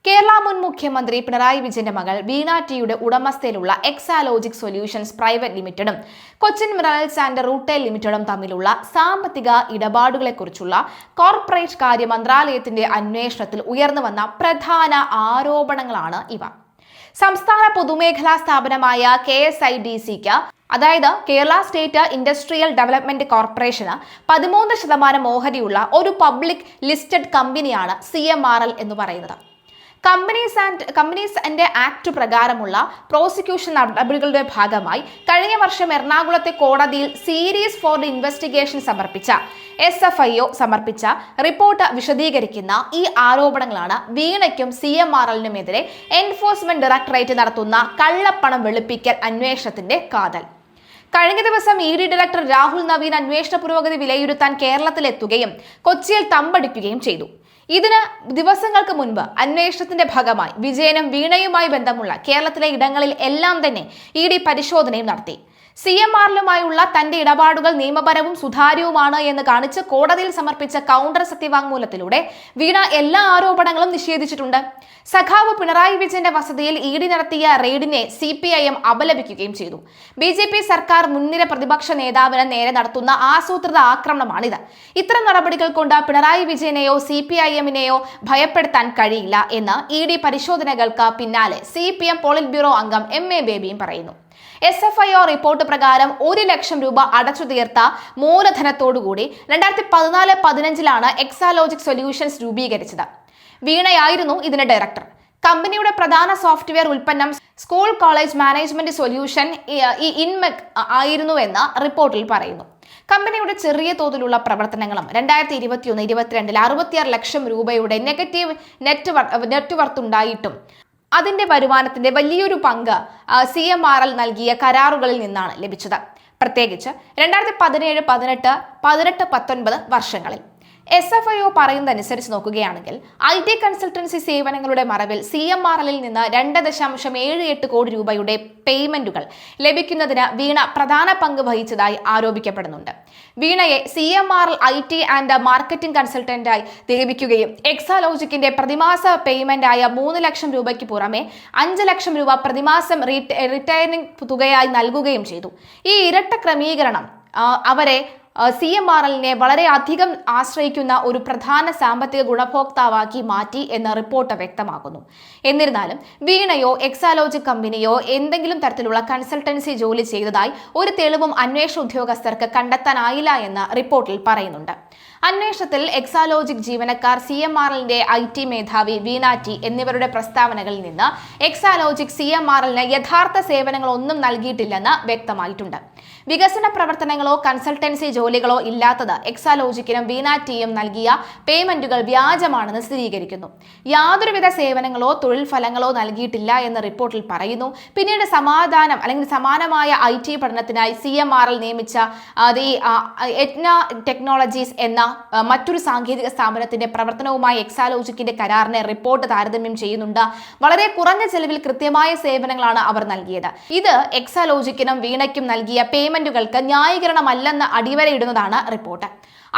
കേരള മുൻ മുഖ്യമന്ത്രി പിണറായി വിജയന്റെ മകൾ വീണ ടിയുടെ ഉടമസ്ഥയിലുള്ള എക്സാലോജിക് സൊല്യൂഷൻസ് പ്രൈവറ്റ് ലിമിറ്റഡും കൊച്ചിൻ മിനറൽസ് ആൻഡ് റൂട്ടെയിൽ ലിമിറ്റഡും തമ്മിലുള്ള സാമ്പത്തിക ഇടപാടുകളെക്കുറിച്ചുള്ള കോർപ്പറേറ്റ് കാര്യ മന്ത്രാലയത്തിന്റെ അന്വേഷണത്തിൽ ഉയർന്നുവന്ന പ്രധാന ആരോപണങ്ങളാണ് ഇവ. സംസ്ഥാന പൊതുമേഖലാ സ്ഥാപനമായ KSIDCക്ക്, അതായത് Kerala state industrial development corporation 13% ഓഹരിയുള്ള ഒരു പബ്ലിക് ലിസ്റ്റഡ് കമ്പനിയാണ് CMRL എന്ന് പറയുന്നത്. കമ്പനീസ് ആൻഡ് ആക്ട് പ്രകാരമുള്ള പ്രോസിക്യൂഷൻ നടപടികളുടെ ഭാഗമായി കഴിഞ്ഞ വർഷം എറണാകുളത്തെ കോടതിയിൽ സീരീസ് ഫോർ ഇൻവെസ്റ്റിഗേഷൻ സമർപ്പിച്ച SFIO സമർപ്പിച്ച റിപ്പോർട്ട് വിശദീകരിക്കുന്ന ഈ ആരോപണങ്ങളാണ് വീണയ്ക്കും CMRLനുമെതിരെ എൻഫോഴ്സ്മെന്റ് ഡയറക്ടറേറ്റ് നടത്തുന്ന കള്ളപ്പണം വെളുപ്പിക്കൽ അന്വേഷണത്തിന്റെ കാതൽ. കഴിഞ്ഞ ദിവസം ED ഡയറക്ടർ രാഹുൽ നവീൻ അന്വേഷണ പുരോഗതി വിലയിരുത്താൻ കേരളത്തിലെത്തുകയും കൊച്ചിയിൽ തമ്പടിക്കുകയും ചെയ്തു. ഇതിന് ദിവസങ്ങൾക്ക് മുൻപ് അന്വേഷണത്തിന്റെ ഭാഗമായി വിജയനും വീണയുമായി ബന്ധമുള്ള കേരളത്തിലെ ഇടങ്ങളിൽ എല്ലാം തന്നെ ED പരിശോധനയും നടത്തി. CMRLുമായുള്ള തന്റെ ഇടപാടുകൾ നിയമപരവും സുതാര്യവുമാണ് എന്ന് കാണിച്ച് കോടതിയിൽ സമർപ്പിച്ച കൗണ്ടർ സത്യവാങ്മൂലത്തിലൂടെ വീണ എല്ലാ ആരോപണങ്ങളും നിഷേധിച്ചിട്ടുണ്ട്. സഖാവ് പിണറായി വിജയന്റെ വസതിയിൽ ED നടത്തിയ റെയ്ഡിനെ CPIM അപലപിക്കുകയും ചെയ്തു. BJP സർക്കാർ മുൻനിര പ്രതിപക്ഷ നേതാവിന് നേരെ നടത്തുന്ന ആസൂത്രിത ആക്രമണമാണിത്. ഇത്തരം നടപടികൾ കൊണ്ട് പിണറായി വിജയനെയോ CPIMനെയോ ഭയപ്പെടുത്താൻ കഴിയില്ല എന്ന് ED പരിശോധനകൾക്ക് പിന്നാലെ CPM പോളിറ്റ് ബ്യൂറോ അംഗം MA ബേബിയും പറയുന്നു. SFIO റിപ്പോർട്ട് പ്രകാരം 1 ലക്ഷം രൂപ അടച്ചു തീർത്ത മൂലധനത്തോടുകൂടി 2014-15 എക്സാലോജിക് സൊല്യൂഷൻസ് രൂപീകരിച്ചത്. വീണയായിരുന്നു ഇതിന്റെ ഡയറക്ടർ. കമ്പനിയുടെ പ്രധാന സോഫ്റ്റ്വെയർ ഉൽപ്പന്നം സ്കൂൾ കോളേജ് മാനേജ്മെന്റ് സൊല്യൂഷൻ ഇൻമെക് ആയിരുന്നുവെന്ന് റിപ്പോർട്ടിൽ പറയുന്നു. കമ്പനിയുടെ ചെറിയ തോതിലുള്ള പ്രവർത്തനങ്ങളും 2021-22 66 ലക്ഷം രൂപയുടെ നെഗറ്റീവ് നെറ്റ് വർത്ത് ഉണ്ടായിട്ടും അതിന്റെ വരുമാനത്തിന്റെ വലിയൊരു പങ്ക് CMRL നൽകിയ കരാറുകളിൽ നിന്നാണ് ലഭിച്ചത്. പ്രത്യേകിച്ച് 2017-18, 18-19 വർഷങ്ങളിൽ. SFIO പറയുന്നതനുസരിച്ച് നോക്കുകയാണെങ്കിൽ IT കൺസൾട്ടൻസി സേവനങ്ങളുടെ മറവിൽ CMRLിൽ നിന്ന് 2.78 കോടി രൂപയുടെ പേയ്മെന്റുകൾ ലഭിക്കുന്നതിന് വീണ പ്രധാന പങ്ക് വഹിച്ചതായി ആരോപിക്കപ്പെടുന്നുണ്ട്. വീണയെ CMRL IT ആൻഡ് മാർക്കറ്റിംഗ് കൺസൾട്ടന്റായി നിയമിക്കുകയും എക്സാലോജിക്കിന്റെ പ്രതിമാസ പേയ്മെന്റ് ആയ 3 ലക്ഷം രൂപയ്ക്ക് പുറമെ 5 ലക്ഷം രൂപ പ്രതിമാസം റിട്ടയറിംഗ് തുകയായി നൽകുകയും ചെയ്തു. ഈ ഇരട്ട ക്രമീകരണം അവരെ CMRLനെ വളരെയധികം ആശ്രയിക്കുന്ന ഒരു പ്രധാന സാമ്പത്തിക ഗുണഭോക്താവാക്കി മാറ്റി എന്ന റിപ്പോർട്ട് വ്യക്തമാക്കുന്നു. എന്നിരുന്നാലും വീണയോ എക്സാലോജിക് കമ്പനിയോ എന്തെങ്കിലും തരത്തിലുള്ള കൺസൾട്ടൻസി ജോലി ചെയ്തതായി ഒരു തെളിവും അന്വേഷണ ഉദ്യോഗസ്ഥർക്ക് കണ്ടെത്താനായില്ല എന്ന് റിപ്പോർട്ടിൽ പറയുന്നുണ്ട്. അന്വേഷണത്തിൽ എക്സാലോജിക് ജീവനക്കാർ CMRLന്റെ IT മേധാവി വീണ ടി എന്നിവരുടെ പ്രസ്താവനകളിൽ നിന്ന് എക്സാലോജിക് CMRLന് യഥാർത്ഥ സേവനങ്ങളൊന്നും നൽകിയിട്ടില്ലെന്ന് വ്യക്തമായിട്ടുണ്ട്. വികസന പ്രവർത്തനങ്ങളോ കൺസൾട്ടൻസി ജോലികളോ ഇല്ലാത്തത് എക്സാലോജിക്കിനും വീണ ടിയും നൽകിയ പേയ്മെന്റുകൾ വ്യാജമാണെന്ന് സ്ഥിരീകരിക്കുന്നു. യാതൊരുവിധ സേവനങ്ങളോ തൊഴിൽ ഫലങ്ങളോ നൽകിയിട്ടില്ല എന്ന് റിപ്പോർട്ടിൽ പറയുന്നു. പിന്നീട് സമാനമായ IT പഠനത്തിനായി CMRL നിയമിച്ച എറ്റ്ന ടെക്നോളജീസ് എന്ന മറ്റൊരു സാങ്കേതിക സ്ഥാപനത്തിന്റെ പ്രവർത്തനവുമായി എക്സാലോജിക്കിന്റെ കരാറിനെ റിപ്പോർട്ട് താരതമ്യം ചെയ്യുന്നുണ്ട്. വളരെ കുറഞ്ഞ ചെലവിൽ കൃത്യമായ സേവനങ്ങളാണ് അവർ നൽകിയത്. ഇത് എക്സാലോജിക്കിനും വീണയ്ക്കും നൽകിയ പേയ്മെന്റുകൾക്ക് ന്യായീകരണമല്ലെന്ന് അടിവരയിടുന്നതാണ് റിപ്പോർട്ട്.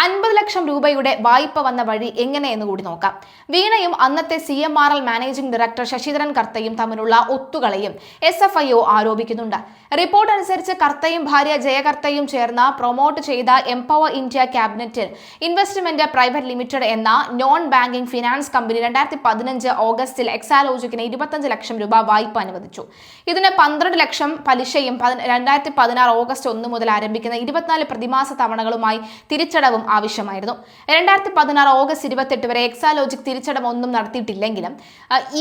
50 ലക്ഷം രൂപയുടെ വായ്പ വന്ന വഴി എങ്ങനെയെന്ന് കൂടി നോക്കാം. വീണയും അന്നത്തെ CMRL മാനേജിംഗ് ഡയറക്ടർ ശശിധരൻ കർത്തയും തമ്മിലുള്ള ഒത്തുകളയും SFIO ആരോപിക്കുന്നുണ്ട്. റിപ്പോർട്ട് അനുസരിച്ച് കർത്തയും ഭാര്യ ജയകർത്തയും ചേർന്ന് പ്രൊമോട്ട് ചെയ്ത എംപവർ ഇന്ത്യ ക്യാബിനറ്റിൽ ഇൻവെസ്റ്റ്മെന്റ് പ്രൈവറ്റ് ലിമിറ്റഡ് എന്ന നോൺ ബാങ്കിംഗ് ഫിനാൻസ് കമ്പനി 2015 ഓഗസ്റ്റിൽ എക്സാലോജിക്കിന് 25 ലക്ഷം രൂപ വായ്പ അനുവദിച്ചു. ഇതിന് 12 ലക്ഷം പലിശയും 2016 ഓഗസ്റ്റ് 1 മുതൽ ആരംഭിക്കുന്ന 24 പ്രതിമാസ തവണകളുമായി തിരിച്ചടവും ആവശ്യമായിരുന്നു. 2016 ഓഗസ്റ്റ് 28 വരെ എക്സാലോജിക് തിരിച്ചടവ് ഒന്നും നടത്തിയിട്ടില്ലെങ്കിലും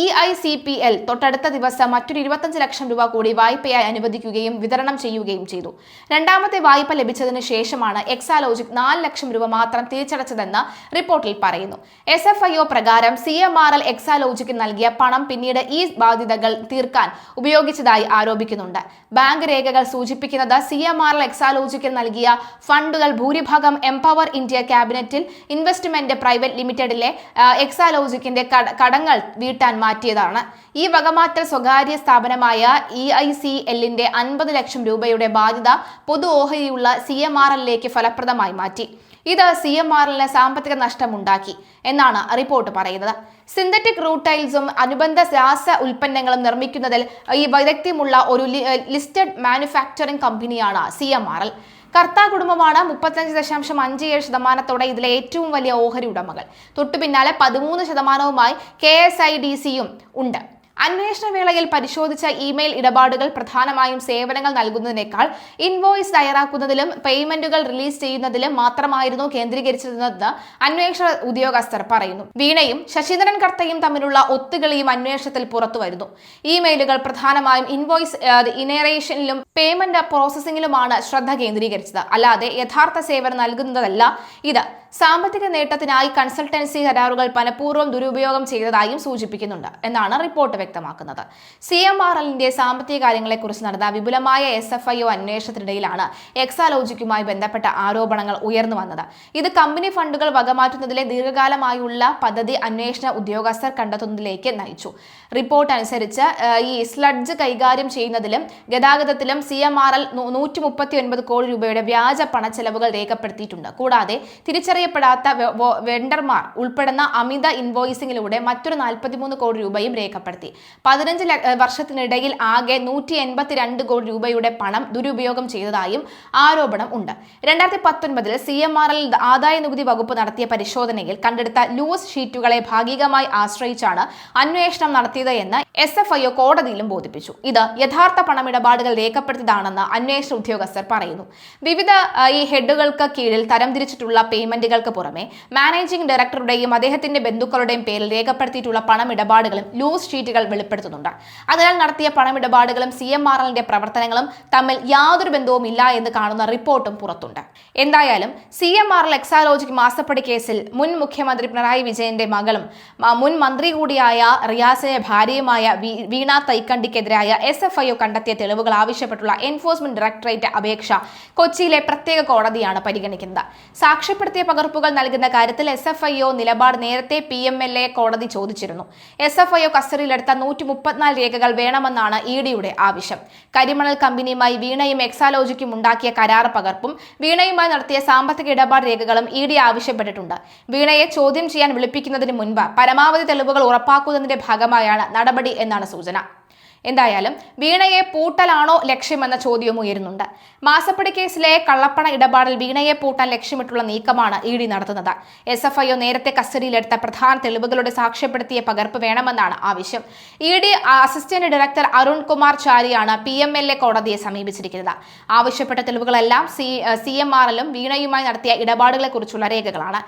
EICPL തൊട്ടടുത്ത ദിവസം മറ്റൊരു 25 ലക്ഷം രൂപ കൂടി വായ്പയായി അനുവദിക്കുകയും വിതരണം ചെയ്യുകയും ചെയ്തു. രണ്ടാമത്തെ വായ്പ ലഭിച്ചതിന് ശേഷമാണ് എക്സാലോജിക് 4 ലക്ഷം രൂപ മാത്രം തിരിച്ചടച്ചതെന്ന് റിപ്പോർട്ടിൽ പറയുന്നു. SFIO പ്രകാരം CMRL എക്സാലോജിക്ക് നൽകിയ പണം പിന്നീട് ഈ ബാധ്യതകൾ തീർക്കാൻ ഉപയോഗിച്ചതായി ആരോപിക്കുന്നുണ്ട്. ബാങ്ക് രേഖകൾ സൂചിപ്പിക്കുന്നത് CMRL എക്സാലോജിക്ക് നൽകിയ ഫണ്ടുകൾ ഭൂരിഭാഗം എംപവർ ഇന്ത്യ ക്യാബിനറ്റിൽ ഇൻവെസ്റ്റ്മെന്റ് പ്രൈവറ്റ് ലിമിറ്റഡിലെ എക്സാലോജിക്കിന്റെ കടങ്ങൾ വീട്ടാൻ മാറ്റിയതാണ്. ഈ വകമാറ്റൽ സ്വകാര്യ സ്ഥാപനമായ EICLന്റെ 50 ലക്ഷം രൂപയുടെ ബാധ്യത പൊതു ഓഹരിയുള്ള CMRLലേക്ക് ഫലപ്രദമായി മാറ്റി. ഇത് CMRLന് സാമ്പത്തിക നഷ്ടമുണ്ടാക്കി എന്നാണ് റിപ്പോർട്ട് പറയുന്നത്. സിന്തറ്റിക് റൂട്ടൈൽസും അനുബന്ധ രാസ ഉൽപ്പന്നങ്ങളും നിർമ്മിക്കുന്നതിൽ ഈ വൈദഗ്ധ്യമുള്ള ഒരു ലിസ്റ്റഡ് മാനുഫാക്ചറിംഗ് കമ്പനിയാണ് CMRL. കർത്താ കുടുംബമാണ് 35.57% ഇതിലെ ഏറ്റവും വലിയ ഓഹരി ഉടമകൾ. തൊട്ടു പിന്നാലെ 13%വുമായി KSIDCയും ഉണ്ട്. അന്വേഷണ വേളയിൽ പരിശോധിച്ച ഇമെയിൽ ഇടപാടുകൾ പ്രധാനമായും സേവനങ്ങൾ നൽകുന്നതിനേക്കാൾ ഇൻവോയ്സ് തയ്യാറാക്കുന്നതിലും പേയ്മെന്റുകൾ റിലീസ് ചെയ്യുന്നതിലും മാത്രമായിരുന്നു കേന്ദ്രീകരിച്ചിരുന്നതെന്ന് അന്വേഷണ ഉദ്യോഗസ്ഥർ പറയുന്നു. വീണയും ശശിധരൻ കർത്തയും തമ്മിലുള്ള ഒത്തുകളിയും അന്വേഷണത്തിൽ പുറത്തുവരുന്നു. ഇമെയിലുകൾ പ്രധാനമായും ഇൻവോയ്സ് ഇനറേഷനിലും പേയ്മെന്റ് പ്രോസസ്സിംഗിലുമാണ് ശ്രദ്ധ കേന്ദ്രീകരിച്ചത്. അല്ലാതെ യഥാർത്ഥ സേവനം നൽകുന്നതല്ല ഇത്. സാമ്പത്തിക നേട്ടത്തിനായി കൺസൾട്ടൻസി കരാറുകൾ മനഃപൂർവ്വം ദുരുപയോഗം ചെയ്തതായും സൂചിപ്പിക്കുന്നുണ്ട് എന്നാണ് റിപ്പോർട്ട് വ്യക്തമാക്കുന്നത്. CMRLന്റെ സാമ്പത്തിക കാര്യങ്ങളെക്കുറിച്ച് നടന്ന വിപുലമായ SFIO അന്വേഷണത്തിനിടയിലാണ് എക്സാലോജിക്കുമായി ബന്ധപ്പെട്ട ആരോപണങ്ങൾ ഉയർന്നു വന്നത്. ഇത് കമ്പനി ഫണ്ടുകൾ വകമാറ്റുന്നതിലെ ദീർഘകാലമായുള്ള പദ്ധതി അന്വേഷണ ഉദ്യോഗസ്ഥർ കണ്ടെത്തുന്നതിലേക്ക് നയിച്ചു. റിപ്പോർട്ട് അനുസരിച്ച് ഈ സ്ലഡ്ജ് കൈകാര്യം ചെയ്യുന്നതിലും ഗതാഗതത്തിലും CMRL 139 കോടി രൂപയുടെ വ്യാജ പണച്ചെലവുകൾ രേഖപ്പെടുത്തിയിട്ടുണ്ട്. കൂടാതെ തിരിച്ചറിയപ്പെടാത്ത വെണ്ടർമാർ ഉൾപ്പെടുന്ന അമിത ഇൻവോയ്സിംഗിലൂടെ മറ്റൊരു 43 കോടി രൂപയും രേഖപ്പെടുത്തി. 15 വർഷത്തിനിടയിൽ ആകെ 182 കോടി രൂപയുടെ പണം ദുരുപയോഗം ചെയ്തതായും ആരോപണം ഉണ്ട്. 2019 CMRL ആദായ നികുതി വകുപ്പ് നടത്തിയ പരിശോധനയിൽ കണ്ടെടുത്ത ലൂസ് ഷീറ്റുകളെ ഭാഗികമായി ആശ്രയിച്ചാണ് അന്വേഷണം നടത്തിയത് എന്ന് SFIO കോടതിയിലും ബോധിപ്പിച്ചു. ഇത് യഥാർത്ഥ പണമിടപാടുകൾ രേഖപ്പെടുത്തിയതാണെന്ന് അന്വേഷണ ഉദ്യോഗസ്ഥർ പറയുന്നു. വിവിധ ഈ ഹെഡുകൾക്ക് കീഴിൽ തരംതിരിച്ചിട്ടുള്ള പേയ്മെന്റുകൾക്ക് പുറമെ മാനേജിംഗ് ഡയറക്ടറുടെയും അദ്ദേഹത്തിന്റെ ബന്ധുക്കളുടെയും പേരിൽ രേഖപ്പെടുത്തിയിട്ടുള്ള പണമിടപാടുകളും ലൂസ് ഷീറ്റുകൾ വെളിപ്പെടുത്തുന്നുണ്ട്. അതിനാൽ നടത്തിയ പണമിടപാടുകളും CMRLന്റെ പ്രവർത്തനങ്ങളും തമ്മിൽ യാതൊരു ബന്ധവുമില്ല എന്ന് കാണുന്ന റിപ്പോർട്ടും പുറത്തുണ്ട്. എന്തായാലും CMRL എക്സാലോജിക് മാസപ്പടി കേസിൽ മുൻ മുഖ്യമന്ത്രി പിണറായി വിജയന്റെ മകളും മുൻ മന്ത്രി കൂടിയായ റിയാസിന്റെ ഭാര്യയുമായ വീണ തൈക്കണ്ടിക്കെതിരായ SFIO കണ്ടെത്തിയ തെളിവുകൾ ആവശ്യപ്പെട്ടുള്ള എൻഫോഴ്സ്മെന്റ് ഡയറക്ടറേറ്റ് അപേക്ഷ കൊച്ചിയിലെ പ്രത്യേക കോടതിയാണ് പരിഗണിക്കുന്നത്. സാക്ഷ്യപ്പെടുത്തിയ പകർപ്പുകൾ നൽകുന്ന കാര്യത്തിൽ SFIO നിലപാട് നേരത്തെ PMLA കോടതി ചോദിച്ചിരുന്നു. SFIO കസ്റ്റഡിയിലെടുത്ത 134 രേഖകൾ വേണമെന്നാണ് EDയുടെ ആവശ്യം. കരിമണൽ കമ്പനിയുമായി വീണയും എക്സാലോജിക്കും ഉണ്ടാക്കിയ കരാർ പകർപ്പും വീണയുമായി നടത്തിയ സാമ്പത്തിക ഇടപാട് രേഖകളും ED ആവശ്യപ്പെട്ടിട്ടുണ്ട്. വീണയെ ചോദ്യം ചെയ്യാൻ വിളിപ്പിക്കുന്നതിന് മുൻപ് പരമാവധി തെളിവുകൾ ഉറപ്പാക്കുന്നതിന്റെ ഭാഗമായാണ് നടപടി എന്നാണ് സൂചന. എന്തായാലും വീണയെ പൂട്ടലാണോ ലക്ഷ്യമെന്ന ചോദ്യവും ഉയരുന്നുണ്ട്. മാസപ്പടി കേസിലെ കള്ളപ്പണ ഇടപാടിൽ വീണയെ പൂട്ടാൻ ലക്ഷ്യമിട്ടുള്ള നീക്കമാണ് ED നടത്തുന്നത്. SFIO നേരത്തെ കസ്റ്റഡിയിലെടുത്ത പ്രധാന തെളിവുകളുടെ സാക്ഷ്യപ്പെടുത്തിയ പകർപ്പ് വേണമെന്നാണ് ആവശ്യം. ED assistant director Arun Kumar ചാരിയാണ് PMLA കോടതിയെ സമീപിച്ചിരിക്കുന്നത്. ആവശ്യപ്പെട്ട തെളിവുകളെല്ലാം CMRLും വീണയുമായി നടത്തിയ ഇടപാടുകളെക്കുറിച്ചുള്ള രേഖകളാണ്.